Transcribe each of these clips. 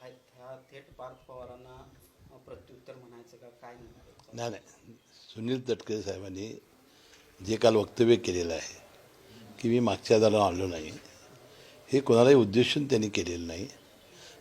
ह्या थेट पार्थ पवारांना प्रत्युत्तर म्हणायचं का काय म्हणायचं? नाही नाही, सुनील तटकरे साहेबांनी जे काल वक्तव्य केलेलं आहे की मी मागच्या दाराला आलो नाही, हे कोणालाही उद्देशून त्यांनी केलेलं नाही.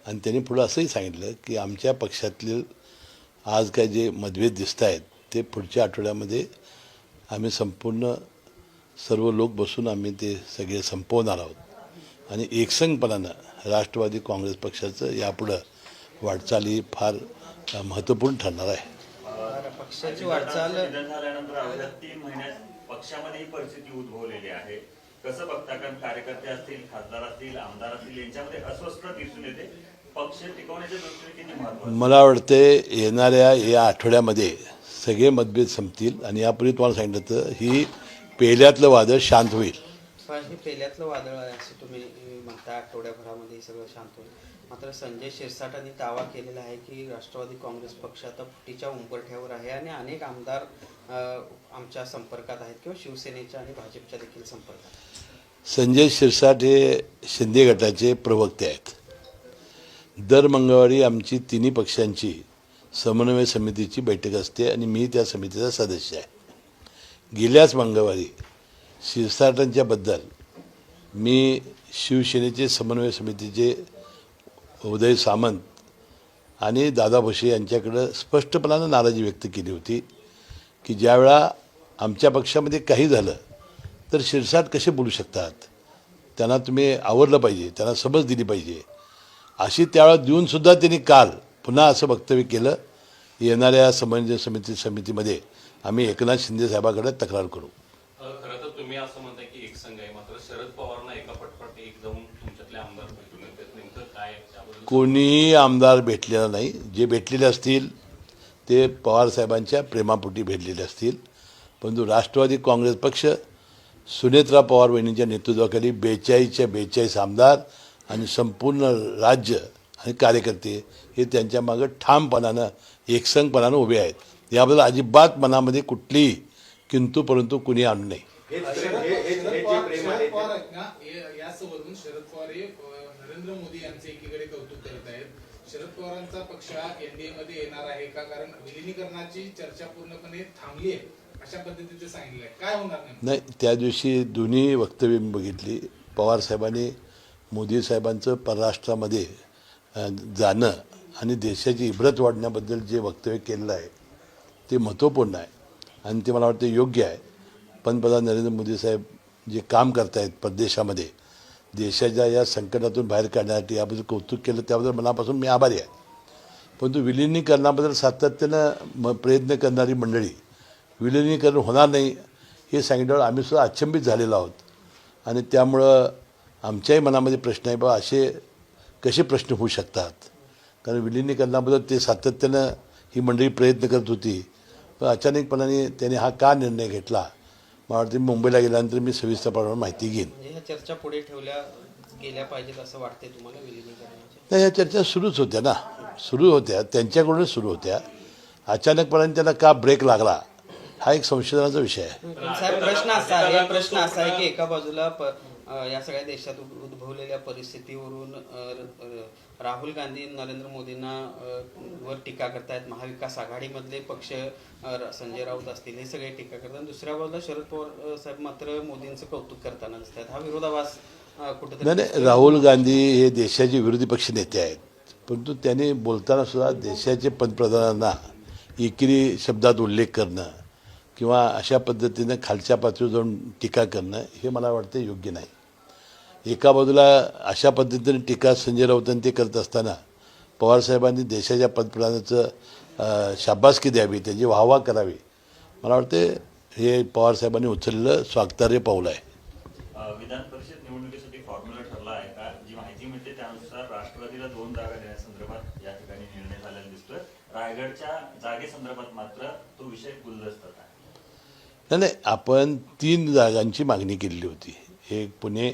आणि त्यांनी पुढं असंही सांगितलं की आमच्या पक्षातील आज काय जे मतभेद दिसत आहेत ते पुढच्या आठवड्यामध्ये आम्ही संपूर्ण सर्व लोक बसून आम्ही ते सगळे संपवणार आहोत आणि एकसंघपणानं राष्ट्रवादी काँग्रेस पक्षाचं यापुढं वाटचाल ही फार महत्त्वपूर्ण ठरणार आहे. पक्षाची वाटचाल निधन झाल्यानंतर अवघ्या 3 महिन्यात पक्षामध्ये ही परिस्थिती उद्भवलेली आहे. कसं बघता, कारण कार्यकर्ते असतील, खासदार असतील, आमदार असतील, यांच्यामध्ये अस्वस्थता दिसून येते. पक्ष टिकवण्याच्या दृष्टीने किती महत्त्वाचं? मला वाटते येणाऱ्या या आठवड्यामध्ये सगळे मतभेद संपतील आणि यापूर्वी तुम्हाला सांगितलं तर ही पेल्यातलं वादळ शांत होईल. हे पेल्यातलं वादळ आहे असं तुम्ही म्हणता, आठवड्याभरामध्ये सगळं शांत होईल. मात्र संजय शिरसाटांनी दावा केलेला आहे की राष्ट्रवादी काँग्रेस पक्ष आता फुटीच्या उंबरठ्यावर आहे आणि अनेक आमदार आमच्या संपर्कात आहेत किंवा शिवसेनेच्या आणि भाजपच्या देखील संपर्कात. संजय शिरसाट हे शिंदे गटाचे प्रवक्ते आहेत. दर मंगळवारी आमची तिन्ही पक्षांची समन्वय समितीची बैठक असते आणि मी त्या समितीचा सदस्य आहे. गेल्याच मंगळवारी शिरसाटांच्याबद्दल मी शिवसेनेचे समन्वय समितीचे उदय सामंत आणि दादा भुसे यांच्याकडं स्पष्टपणानं नाराजी व्यक्त केली होती की ज्यावेळा आमच्या पक्षामध्ये काही झालं तर शिरसाट कसे बोलू शकतात, त्यांना तुम्ही आवरलं पाहिजे, त्यांना समज दिली पाहिजे, अशी त्यावेळा देऊनसुद्धा त्यांनी काल पुन्हा असं वक्तव्य केलं. येणाऱ्या समन्वय समितीमध्ये आम्ही एकनाथ शिंदे साहेबांकडे तक्रार करू. खरं तर तुम्ही असं म्हणताय की एक संघ आहे, मात्र शरद पवारांना एका पटपट एक जाऊन तुमच्यातले आमदार भेटून येतात, नेमकं काय त्याबद्दल? कोणीही आमदार भेटलेला नाही. जे भेटलेले असतील ते पवारसाहेबांच्या प्रेमापोटी भेटलेले असतील. परंतु राष्ट्रवादी काँग्रेस पक्ष सुनेत्रा पवार वहिनींच्या नेतृत्वाखाली 42च्या 42 आमदार आणि संपूर्ण राज्य आणि कार्यकर्ते हे त्यांच्या मागं ठामपणानं एकसंघपणानं उभे आहेत. याबद्दल अजिबात मनामध्ये कुठलीही किंतु परंतु कुणी आणू नये. यासोबतून शरद पवार हे नरेंद्र मोदी यांचे एकीकडे कौतुक करत आहेत. शरद पवारांचा पक्ष एनडीए मध्ये येणार आहे का, कारण विलिनीकरणाची चर्चा पूर्णपणे थांबली आहे अशा पद्धतीने सांगितलंय. काय होणार नाही, त्या दिवशी दोन्ही वक्तव्य मी बघितली. पवार साहेबांनी मोदी साहेबांचं परराष्ट्रामध्ये जाणं आणि देशाची इब्रत वाढण्याबद्दल जे वक्तव्य केलेलं आहे ते महत्त्वपूर्ण आहे आणि ते मला वाटतं योग्य आहे. पंतप्रधान नरेंद्र मोदी साहेब जे काम करत आहेत परदेशामध्ये देशाच्या या संकटातून बाहेर काढण्यासाठी याबद्दल कौतुक केलं, त्याबद्दल मनापासून मी आभारी आहे. परंतु विलिनीकरणाबद्दल सातत्यानं प्रयत्न करणारी मंडळी विलिनीकरण होणार नाही हे सांगितल्यावर आम्ही सुद्धा अचंबित झालेलो आहोत आणि त्यामुळं आमच्याही मनामध्ये प्रश्न आहे बा असे कसे प्रश्न होऊ शकतात, कारण विलिनीकरणाबद्दल ते सातत्यानं ही मंडळी प्रयत्न करत होती. पण अचानकपणाने त्याने हा का निर्णय घेतला, मला वाटतं मुंबईला गेल्यानंतर मी सविस्तरपणे माहिती घेईन. म्हणजे ह्या चर्चा पुढे ठेवल्या गेल्या पाहिजेत असं वाटतंय तुम्हाला विलिनीकरणाच्या? नाही, ह्या चर्चा सुरूच होत्या ना, सुरू होत्या, त्यांच्याकडूनच सुरू होत्या. अचानकपणाने त्यांना का ब्रेक लागला हा एक संशोधनाचा विषय आहे. साहेब प्रश्न असा आहे की एका बाजूला या सगळ्या देशात उद्भवलेल्या परिस्थितीवरून राहुल गांधी नरेंद्र मोदींना वर टीका करतायत. महाविकास आघाडीमधले पक्ष संजय राऊत असतील हे सगळे टीका करतात. दुसऱ्या बाजूला शरद पवार साहेब मात्र मोदींचं कौतुक करताना दिसतात. हा विरोधाभास कुठेतरी नाही, राहुल गांधी हे देशाचे विरोधी पक्ष नेते आहेत, परंतु त्यांनी बोलताना सुद्धा देशाचे पंतप्रधानांना एकेरी शब्दात उल्लेख करणं किंवा अशा पद्धतीनं खालच्या पातळीवर जाऊन टीका करणं हे मला वाटतं योग्य नाही. एका बाजूला अशा पद्धतीने टीका संजय राऊतांनी ते करत असताना पवारसाहेबांनी देशाच्या पंतप्रधानाचं शाबासकी द्यावी, त्यांची वाहवा करावी. मला वाटते हे पवारसाहेबांनी उचललेलं स्वागतार्ह पाऊल आहे. विधान परिषद निवडणुकीसाठी फॉर्म्युला ठरला आहे का? जी माहिती मिळते त्यानुसार राष्ट्रवादीला 2 जागा देण्यासंदर्भात या ठिकाणी निर्णय झालेला दिसतोय. रायगडच्या जागेसंदर्भात मात्र तो विषय गुलदस्तात आहे. नाही, आपण 3 जागांची मागणी केलेली होती. एक पुणे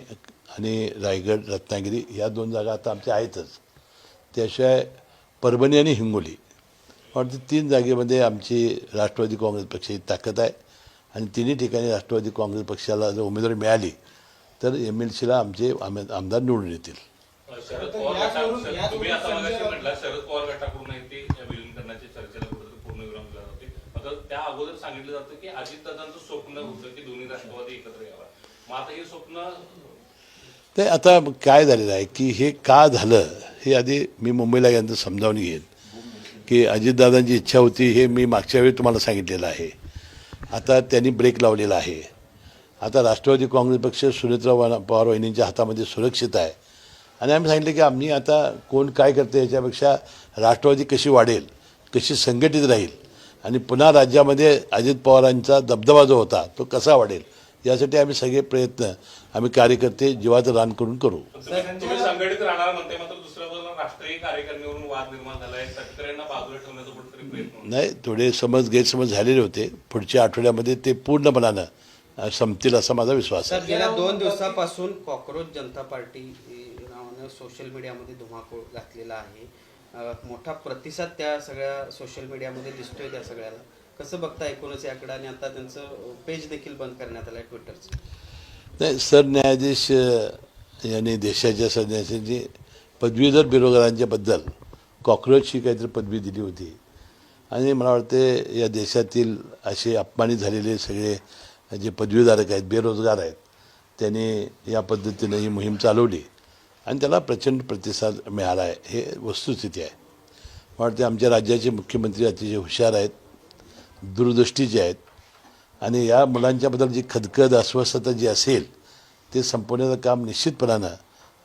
आणि रायगड रत्नागिरी या 2 जागा आता आमच्या आहेतच. त्याशिवाय परभणी आणि हिंगोली वाटतं 3 जागेमध्ये आमची राष्ट्रवादी काँग्रेस पक्षाची ताकद आहे आणि तिन्ही ठिकाणी राष्ट्रवादी काँग्रेस पक्षाला जर उमेदवारी मिळाली तर MLCला आमचे आमदार निवडून येतील. शरद तर पवार याचवरून- गटात याचवरून तुम्ही आता मगाशी संजय म्हटलं शरद पवार गटाकडून ते विलीनीकरणाच्या चर्चेला कुठेतरी पूर्ण विराम दिला जाते. मात्र त्या अगोदर सांगितलं जातं की अजितदादांचं स्वप्न होतं की दोन्ही राष्ट्रवादी एकत्र यावा. मग आता हे स्वप्न ते आता काय झालेलं आहे की हे का झालं हे आधी मी मुंबईला गेल्यानंतर समजावून घेईन की अजितदादांची इच्छा होती हे मी मागच्या वेळी तुम्हाला सांगितलेलं आहे. आता त्यांनी ब्रेक लावलेला आहे. आता राष्ट्रवादी काँग्रेस पक्ष सुनेत्रा पवार वहिनींच्या हातामध्ये सुरक्षित आहे आणि आम्ही सांगितलं की आम्ही आता कोण काय करते याच्यापेक्षा राष्ट्रवादी कशी वाढेल, कशी संघटित राहील आणि पुन्हा राज्यामध्ये अजित पवारांचा दबदबा जो होता तो कसा वाढेल यासाठी आम्ही सगळे प्रयत्न आम्ही कार्यकर्ते जीवाचं रान करून करू. तुम्ही संघटित राहणार म्हणते, मात्र दुसऱ्या बाजूला राष्ट्रीय कार्यकारिणीवरून वाद निर्माण झालाय. शेतकऱ्यांना बाजूला ठेवण्याचा कुठेतरी प्रयत्न होतो. नाही, थोडे गैरसमज झालेले होते. पुढच्या आठवड्यामध्ये ते पूर्णपणानं संपतील असा माझा विश्वास आहे. सर, गेल्या 2 दिवसापासून कॉक्रोच जनता पार्टी नावानं सोशल मीडियामध्ये धुमाकूळ घातलेला आहे. मोठा प्रतिसाद त्या सगळ्या सोशल मीडियामध्ये दिसतोय. त्या सगळ्याला कसं बघता एकूणच याकडे? आणि आता त्यांचं पेज देखील बंद करण्यात आलं आहे ट्विटरचं. नाही, सरन्यायाधीश यांनी देशाच्या सरन्यायाधीशांची पदवीधर बेरोजगारांच्याबद्दल कॉक्रोच ही काहीतरी पदवी दिली होती आणि मला वाटते या देशातील असे अपमानित झालेले सगळे जे पदवीधारक आहेत, बेरोजगार आहेत, त्यांनी या पद्धतीनं ही मोहीम चालवली आणि त्याला प्रचंड प्रतिसाद मिळाला आहे. हे वस्तुस्थिती आहे. मला वाटते आमच्या राज्याचे मुख्यमंत्री अतिशय हुशार आहेत, दूरदृष्टीचे आहेत आणि या मुलांच्याबद्दल जी खदखद अस्वस्थता जी असेल ते संपवण्याचं काम निश्चितपणानं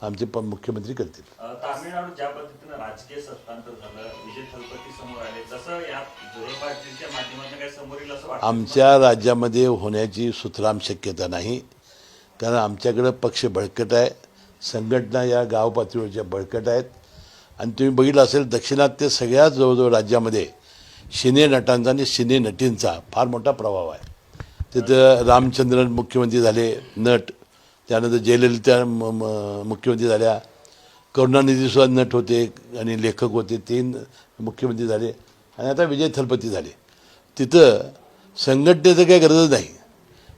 आमचे मुख्यमंत्री करतील. तामिळनाडू ज्या पद्धतीनं राजकीय सत्तांतर झालं, विजय थलपती समोर आले, तसं या जोडो पार्टीच्या माध्यमातून काही समोर येईल असं वाटतं? आमच्या राज्यामध्ये होण्याची सुतराम शक्यता नाही, कारण आमच्याकडं पक्ष बळकट आहे, संघटना या गाव पातळीवरच्या बळकट आहेत आणि तुम्ही बघितलं असेल दक्षिणात्य सगळ्याच जवळजवळ राज्यामध्ये सिने नटांचा आणि सिने नटींचा फार मोठा प्रभाव आहे. तिथं रामचंद्रन मुख्यमंत्री झाले नट, त्यानंतर जयललिता मुख्यमंत्री झाल्या, करुणानिधीसुद्धा नट होते आणि लेखक होते, 3 मुख्यमंत्री झाले आणि आता विजय थलपती झाले. तिथं संघटनेचं काही गरज नाही.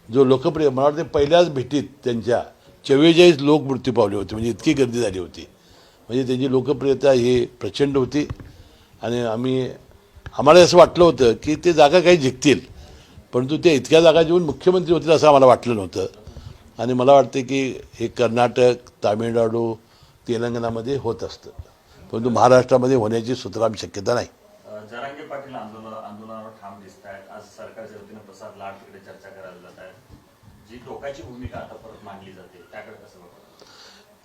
जो लोकप्रिय, मला वाटते पहिल्याच भेटीत त्यांच्या 44 लोक मृत्यू पावले होते, म्हणजे इतकी गर्दी झाली होती. म्हणजे त्यांची लोकप्रियता ही प्रचंड होती आणि आम्हाला असं वाटलं होतं की ते जागा काही जिंकतील, परंतु ते इतक्या जागा जेवून मुख्यमंत्री होतील असं आम्हाला वाटलं नव्हतं. आणि मला वाटतं की हे कर्नाटक, तामिळनाडू, तेलंगणामध्ये होत असतं, परंतु महाराष्ट्रामध्ये होण्याची सुतराम शक्यता नाही. जरांगे पाटील आंदोलनावर ठाम दिसत आहेत. आज सरकारच्या वतीनं प्रसाद लाड तिकडे चर्चा करायला जात आहे. जी टोकाची भूमिका आता परत मांडली जाते त्याकडे कसं बघतो?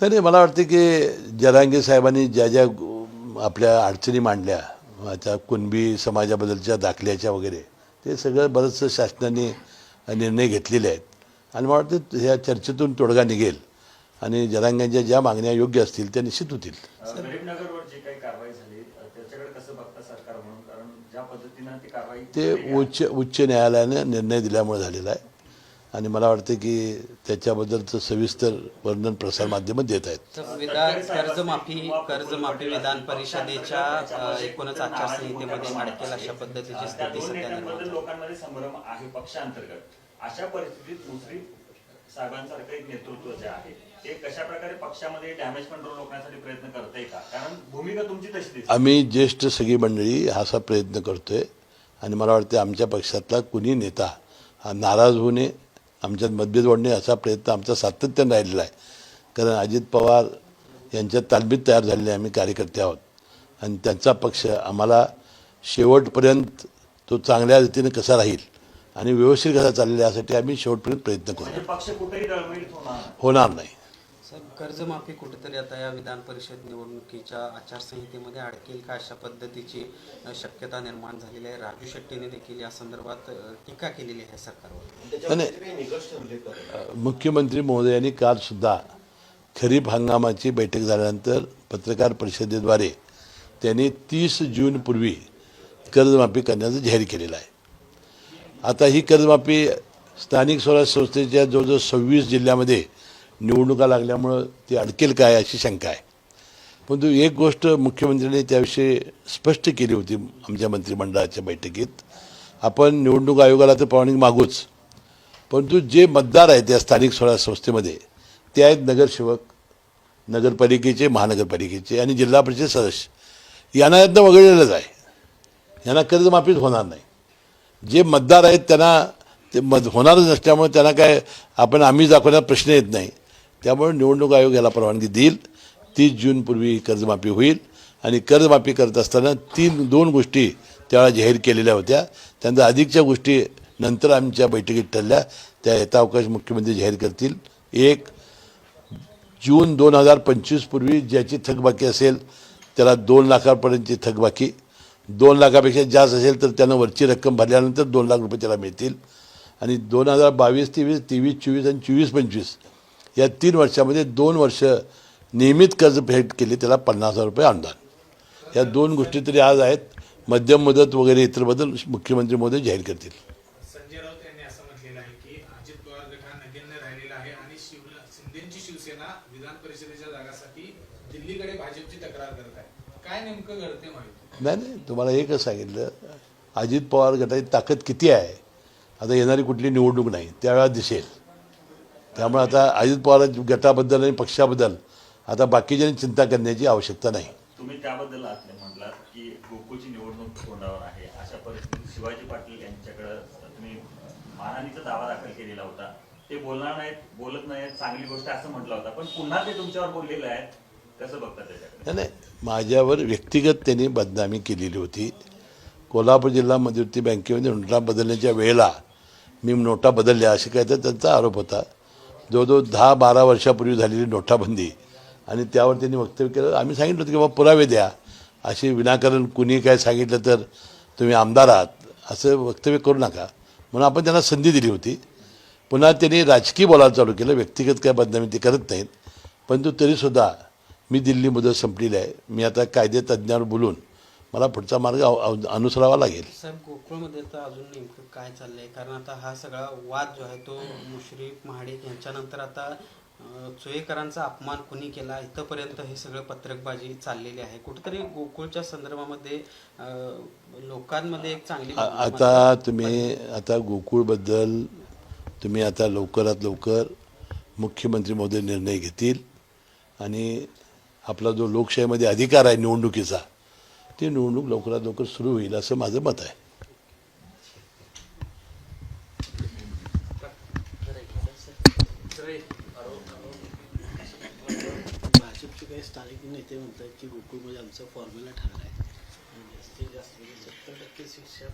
तरी मला वाटतं की जरांगे साहेबांनी ज्या ज्या आपल्या अडचणी मांडल्या, आता कुणबी समाजाबद्दलच्या दाखल्याच्या वगैरे, ते सगळं बरंचसं शासनाने निर्णय घेतलेले आहेत आणि मला वाटतं ह्या चर्चेतून तोडगा निघेल आणि जरांग्यांच्या ज्या मागण्या योग्य असतील त्या निश्चित होतील. गरीबनगरवर जी काही कारवाई झाली त्याच्याकडे कसं बघता सरकार म्हणून? कारण ज्या पद्धतीनं ती कारवाई ते उच्च न्यायालयानं निर्णय दिल्यामुळे झालेला आहे आणि मला वाटतं की त्याच्याबद्दलचं सविस्तर वर्णन प्रसारमाध्यमं देत आहेत. कर्जमाफी विधान परिषदेच्या एकूणच आचारसंहितेमध्ये अडकेल अशा पद्धतीची स्थिती सध्या निर्माण झाली. लोकांमध्ये संभ्रम आहे पक्षांतर्गत. अशा परिस्थितीत मुश्रीफ साहेबांसारखं एक नेतृत्व जे आहे ते कशा प्रकारे पक्षामध्ये डॅमेज कंट्रोल रोखण्यासाठी प्रयत्न करतंय का? कारण भूमिका तुमची तशी दिसते. आम्ही ज्येष्ठ सगळी मंडळी हा असा प्रयत्न करतोय आणि मला वाटतं आमच्या पक्षातला कुणी नेता हा नाराज होऊ नये, आमच्यात मतभेद वाढणे असा प्रयत्न आमचा सातत्यानं राहिलेला आहे. कारण अजित पवार यांच्या तालमीत तयार झालेले आम्ही कार्यकर्ते आहोत आणि त्यांचा पक्ष आम्हाला शेवटपर्यंत तो चांगल्या रीतीने कसा राहील आणि व्यवस्थित कसा चाललेला आहे यासाठी आम्ही शेवटपर्यंत प्रयत्न करू. म्हणजे पक्ष कुठेही डळमळीत होणार नाही. सर, कर्जमाफी कुठेतरी आता या विधान परिषद निवडणुकीच्या आचारसंहितेमध्ये अडकेल का अशा पद्धतीची शक्यता निर्माण झालेली आहे. राजू शेट्टीने देखील या संदर्भात टीका केलेली आहे सरकारवर. मुख्यमंत्री महोदयांनी काल सुद्धा खरीप हंगामाची बैठक झाल्यानंतर पत्रकार परिषदेद्वारे त्यांनी 30 जूनपूर्वी कर्जमाफी करण्याचं जाहीर केलेलं आहे. आता ही कर्जमाफी स्थानिक स्वराज्य संस्थेच्या जवळजवळ 26 जिल्ह्यामध्ये निवडणुका लागल्यामुळं ती अडकेल काय अशी शंका आहे. परंतु एक गोष्ट मुख्यमंत्र्यांनी त्याविषयी स्पष्ट केली होती आमच्या मंत्रिमंडळाच्या बैठकीत, आपण निवडणूक आयोगाला तर परवानगी मागूच, परंतु जे मतदार आहेत त्या स्थानिक स्वराज्य संस्थेमध्ये ते आहेत नगरसेवक, नगरपालिकेचे, महानगरपालिकेचे आणि जिल्हा परिषद सदस्य यांना यातनं वगळलेलंच आहे. यांना कर्जमाफीच होणार नाही. जे मतदार आहेत त्यांना ते होणारच नसल्यामुळे त्यांना काय आम्ही दाखवण्याचा प्रश्न येत नाही. त्यामुळे निवडणूक आयोग याला परवानगी देईल. 30 जूनपूर्वी कर्जमाफी होईल आणि कर्जमाफी करत असताना 2 गोष्टी त्यावेळेला जाहीर केलेल्या होत्या. त्यानंतर अधिकच्या गोष्टी नंतर आमच्या बैठकीत ठरल्या. त्या यथावकाश मुख्यमंत्री जाहीर करतील. 1 जून 2025 पूर्वी ज्याची थकबाकी असेल त्याला 2 लाखापर्यंतची थकबाकी, 2 लाखापेक्षा जास्त असेल तर त्यानं वरची रक्कम भरल्यानंतर 2 लाख रुपये त्याला मिळतील. आणि 2022-23, 23-24 आणि 24-25 या 3 वर्षामध्ये 2 वर्ष नियमित कर्ज फेड केली त्याला 50,000 रुपये अनुदान. या 2 गोष्टी तरी आज आहेत. मध्यम मुदत वगैरे इतर बदल मुख्यमंत्री महोदय जाहीर करतील. संजय राऊत यांनी असं म्हटलेलं आहे की अजित पवार गट हा नगण्य राहिलेला आहे आणि शिंदेची शिवसेना विधान परिषदेच्या जागासाठी दिल्लीकडे भाजपची तक्रार करत आहे. काय नेमकं घडते माहिती? नाही, तुम्हाला एकच सांगितलं, अजित पवार गटाची ताकद किती आहे आता येणारी कुठली निवडणूक नाही त्यावेळेला दिसेल. त्यामुळे आता अजित पवार गटाबद्दल आणि पक्षाबद्दल आता बाकीच्यांनी चिंता करण्याची आवश्यकता नाही. तुम्ही त्याबद्दल म्हटलात की गोकुळची निवडणूक तोंडावर आहे. अशा परिस्थितीत शिवाजी पाटील यांच्याकडे तुम्ही मानहानीचा दावा दाखल केलेला होता. ते बोलणार नाहीत, बोलत नाहीत, चांगली गोष्ट असं म्हटलं होतं, पण पुन्हा ते तुमच्यावर बोललेले आहेत. कसं बघता त्याच्याकडे? नाही, माझ्यावर व्यक्तिगत त्यांनी बदनामी केलेली होती. कोल्हापूर जिल्हा मध्यवर्ती बँकेमध्ये नोटा बदलण्याच्या वेळेला मी नोटा बदलल्या असे काय तर त्यांचा आरोप होता. जवळजवळ 10-12 वर्षापूर्वी झालेली नोटाबंदी आणि त्यावर त्यांनी वक्तव्य केलं. आम्ही सांगितलं होतं की बाबा पुरावे द्या, असे विनाकारण कुणी काय सांगितलं तर तुम्ही आमदार आहात असं वक्तव्य करू नका म्हणून आपण त्यांना संधी दिली होती. पुन्हा त्यांनी राजकीय बोलायला चालू केलं. व्यक्तिगत काय बदनामी ते करत नाहीत. परंतु तरीसुद्धा मी दिल्ली मुदत संपलेली आहे. मी आता कायदे तज्ज्ञावर बोलून मला पुढचा मार्ग अनुसरावा लागेल. साहेब, गोकुळमध्ये तर अजून नेमकं काय चाललंय? कारण आता हा सगळा वाद जो आहे तो मुश्रीफ महाडिक यांच्यानंतर आता चोयेकरांचा अपमान कुणी केला इथंपर्यंत हे सगळं पत्रकबाजी चाललेली आहे. कुठेतरी गोकुळच्या संदर्भामध्ये लोकांमध्ये एक चांगली आता तुम्ही आता गोकुळबद्दल तुम्ही आता लवकरात लवकर मुख्यमंत्री महोदय निर्णय घेतील आणि आपला जो लोकशाहीमध्ये अधिकार आहे निवडणुकीचा ती निवडणूक लवकरात लवकर सुरू होईल असं माझं मत आहे. भाजपचे काही स्थानिक नेते म्हणतात की गोकुळमध्ये आमचा फॉर्म्युला ठरला आहे आणि जास्तीत जास्त 70% शिक्षा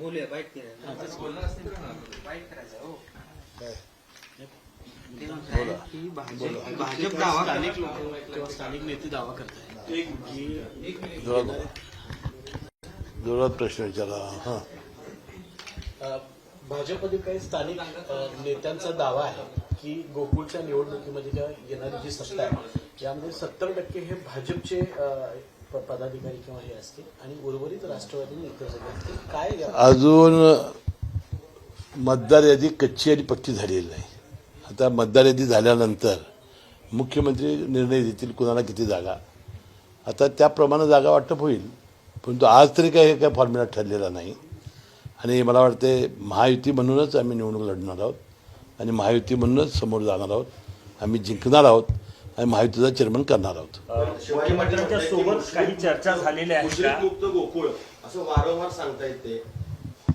बोलूया, बाईट भाजप दावा स्थानिक लोक किंवा स्थानिक नेते दावा करतात की जोरात प्रश्न विचारा. हां, भाजपमध्ये काही स्थानिक नेत्यांचा दावा आहे की गोकुळच्या निवडणुकीमध्ये ज्या येणारी जी सत्ता आहे यामध्ये 70% हे भाजपचे पदाधिकारी किंवा हे असतील आणि उर्वरित राष्ट्रवादी इतर सगळे असतील. काय अजून मतदार यादी कच्ची आणि पक्की झालेली नाही. आता मतदार यादी झाल्यानंतर मुख्यमंत्री निर्णय देतील कुणाला किती जागा. आता त्याप्रमाणे जागा वाटप होईल. परंतु आज तरी काही हे काय फॉर्म्युला ठरलेला नाही आणि मला वाटते महायुती म्हणूनच आम्ही निवडणूक लढणार आहोत आणि महायुती म्हणूनच समोर जाणार आहोत. आम्ही जिंकणार आहोत आणि महायुतीचा चेअरमन करणार आहोत. मुख्यमंत्र्यांच्या सोबत काही चर्चा झालेल्या आहेत का? मुक्त गोकुळ असं वारंवार सांगता येते.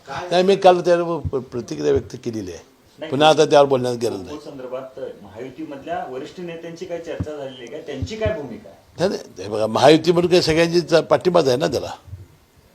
काय नाही, मी काल त्यावर प्रतिक्रिया व्यक्त केलेली आहे. पुन्हा आता त्यावर बोलण्यात गरज नाही. गोकुळ संदर्भात महायुतीमधल्या वरिष्ठ नेत्यांची काही चर्चा झालेली आहे का? त्यांची काय भूमिका आहे? नाही, बघा महायुती म्हणून काही सगळ्यांची पाठिंबाच आहे ना त्याला.